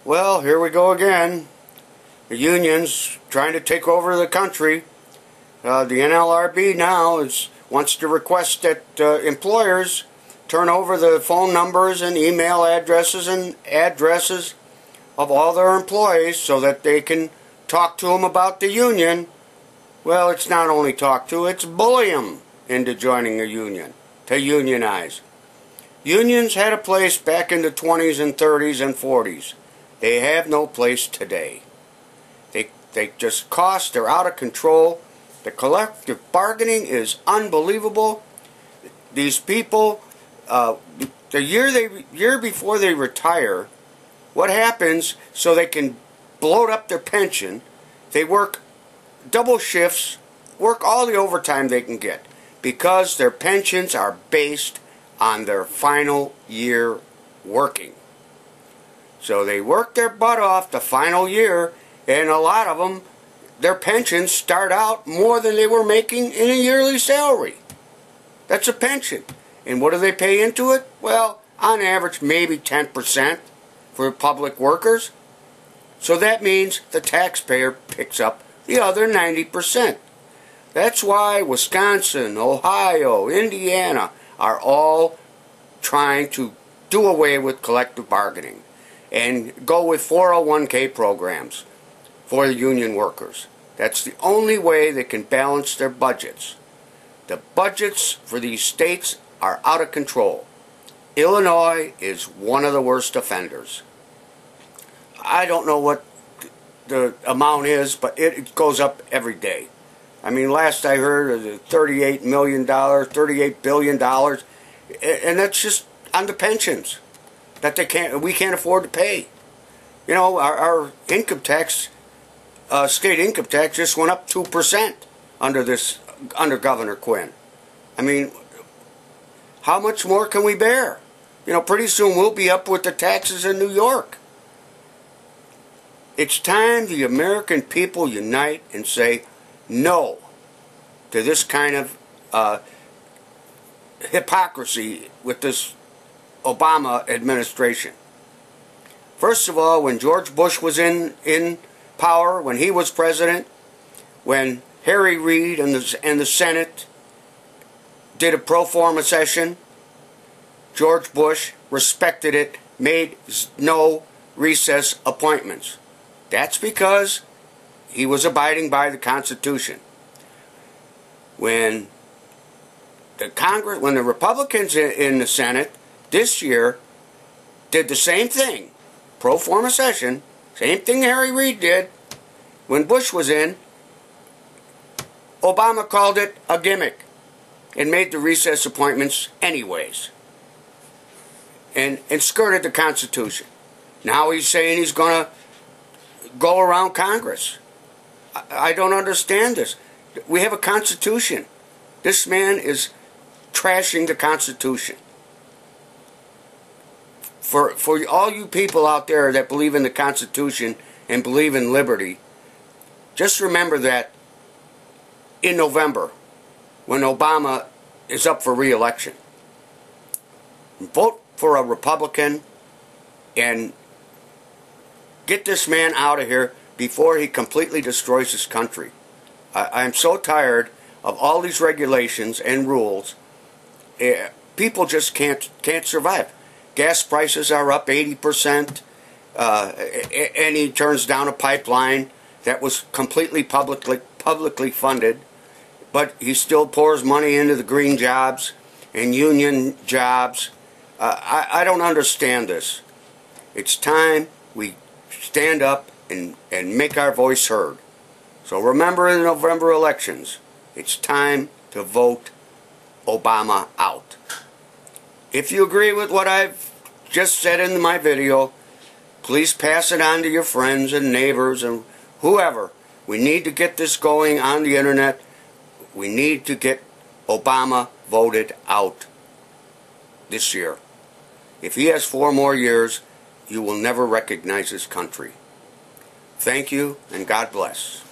Well, here we go again. The unions trying to take over the country. The NLRB now wants to request that employers turn over the phone numbers and email addresses of all their employees so that they can talk to them about the union. Well, it's not only talk to, it's bully them into joining a union, to unionize. Unions had a place back in the 20s and 30s and 40s. They have no place today. They just cost, they're out of control. The collective bargaining is unbelievable. These people, the year before they retire, what happens so they can bloat up their pension, they work double shifts, work all the overtime they can get because their pensions are based on their final year working. So they work their butt off the final year, and a lot of them, their pensions start out more than they were making in a yearly salary. That's a pension. And what do they pay into it? Well, on average, maybe 10% for public workers. So that means the taxpayer picks up the other 90%. That's why Wisconsin, Ohio, Indiana are all trying to do away with collective bargaining and go with 401k programs for the union workers. That's the only way they can balance their budgets. The budgets for these states are out of control. Illinois is one of the worst offenders. I don't know what the amount is, but it goes up every day. I mean, last I heard of the $38 billion, and that's just on the pensions that we can't afford to pay. You know, our income tax, state income tax, just went up 2% under Governor Quinn. I mean, how much more can we bear? You know, pretty soon we'll be up with the taxes in New York. It's time the American people unite and say no to this kind of hypocrisy with this Obama administration. First of all, when George Bush was in power, when he was president, when Harry Reid and the Senate did a pro forma session, George Bush respected it, made no recess appointments. That's because he was abiding by the Constitution. When the Republicans in the Senate this year did the same thing, pro forma session, same thing Harry Reid did when Bush was in, Obama called it a gimmick and made the recess appointments anyways and skirted the Constitution. Now he's saying he's going to go around Congress. I don't understand this. We have a Constitution. This man is trashing the Constitution. For all you people out there that believe in the Constitution and believe in liberty, just remember that in November, when Obama is up for re-election, vote for a Republican and get this man out of here before he completely destroys this country. I'm so tired of all these regulations and rules. People just can't survive. Gas prices are up 80%, and he turns down a pipeline that was completely publicly funded, but he still pours money into the green jobs and union jobs. I don't understand this. It's time we stand up and make our voice heard. So remember, in the November elections, it's time to vote Obama out. If you agree with what I've just said in my video, please pass it on to your friends and neighbors and whoever. We need to get this going on the internet. We need to get Obama voted out this year. If he has 4 more years, you will never recognize this country. Thank you, and God bless.